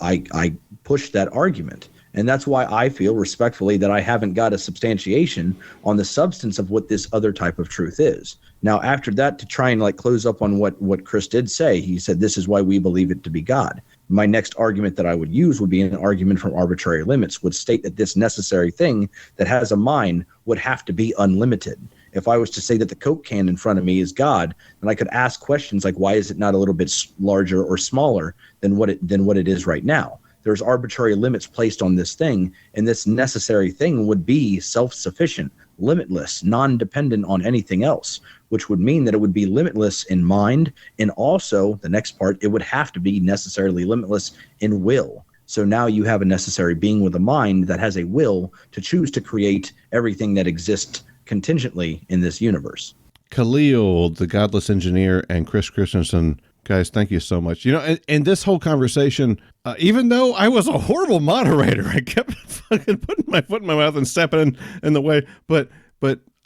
push that argument. And that's why I feel respectfully that I haven't got a substantiation on the substance of what this other type of truth is. Now, after that, to try and like close up on what Chris did say, he said, this is why we believe it to be God. My next argument that I would use would be an argument from arbitrary limits, would state that this necessary thing that has a mind would have to be unlimited. If I was to say that the Coke can in front of me is God, then I could ask questions like, why is it not a little bit larger or smaller than what it is right now? There's arbitrary limits placed on this thing, and this necessary thing would be self-sufficient, limitless, non-dependent on anything else, which would mean that it would be limitless in mind, and also, the next part, it would have to be necessarily limitless in will. So now you have a necessary being with a mind that has a will to choose to create everything that exists contingently in this universe. Khalil, the Godless engineer, and Chris Christensen, guys, thank you so much. And this whole conversation, even though I was a horrible moderator, I kept fucking putting my foot in my mouth and stepping in the way. But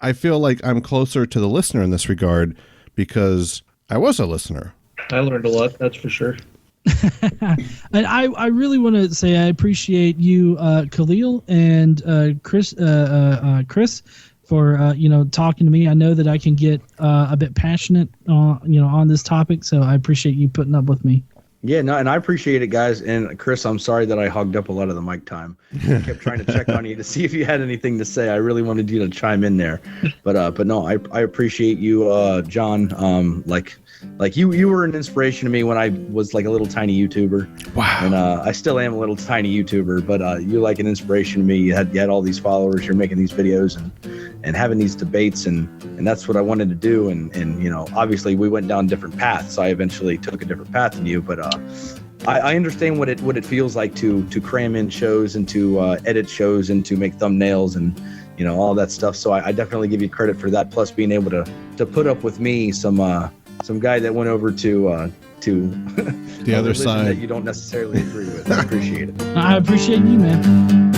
I feel like I'm closer to the listener in this regard because I was a listener. I learned a lot, that's for sure. And I really want to say I appreciate you, Khalil, and Chris, for talking to me. I know that I can get a bit passionate on this topic, so I appreciate you putting up with me. Yeah, no, and I appreciate it, guys. And Chris, I'm sorry that I hogged up a lot of the mic time. I kept trying to check on you to see if you had anything to say. I really wanted you to chime in there, but no, I appreciate you, John. Like you were an inspiration to me when I was like a little tiny YouTuber. Wow. And I still am a little tiny YouTuber, but you're like an inspiration to me. You had all these followers. You're making these videos and having these debates, and that's what I wanted to do. And obviously we went down different paths. I eventually took a different path than you, but I understand what it feels like to cram in shows and to edit shows and to make thumbnails and all that stuff. So I definitely give you credit for that. Plus being able to put up with me, some guy that went over to the other side that you don't necessarily agree with. I appreciate it. I appreciate you, man.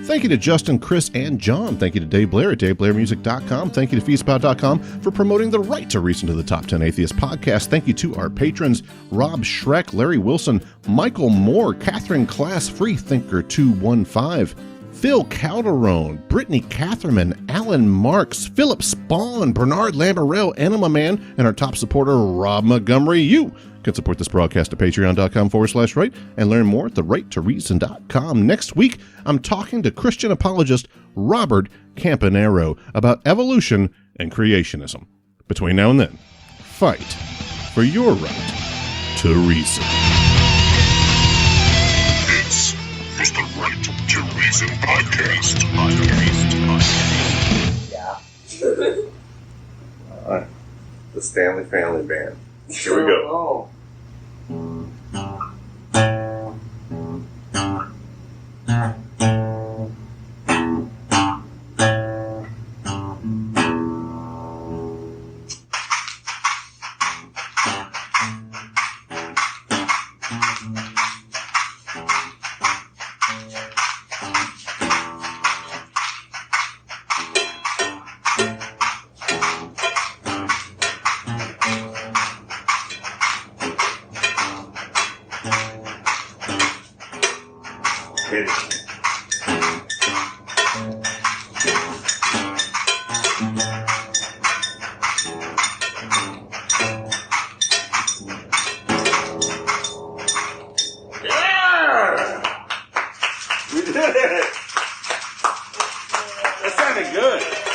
Thank you to Justin, Chris, and John. Thank you to Dave Blair at DaveBlairMusic.com. Thank you to FeastPod.com for promoting the right to reason to the Top 10 Atheist podcast. Thank you to our patrons, Rob Schreck, Larry Wilson, Michael Moore, Catherine Class, Freethinker 215, Phil Calderon, Brittany Catherman, Alan Marks, Philip Spawn, Bernard Lamberell, Anima Man, and our top supporter, Rob Montgomery. You can support this broadcast at patreon.com/right and learn more at therighttoreason.com. Next week, I'm talking to Christian apologist Robert Campanero about evolution and creationism. Between now and then, fight for your right to reason. This is the Right to Reason podcast. The Stanley Family Band. Here we go. We did it! That sounded good.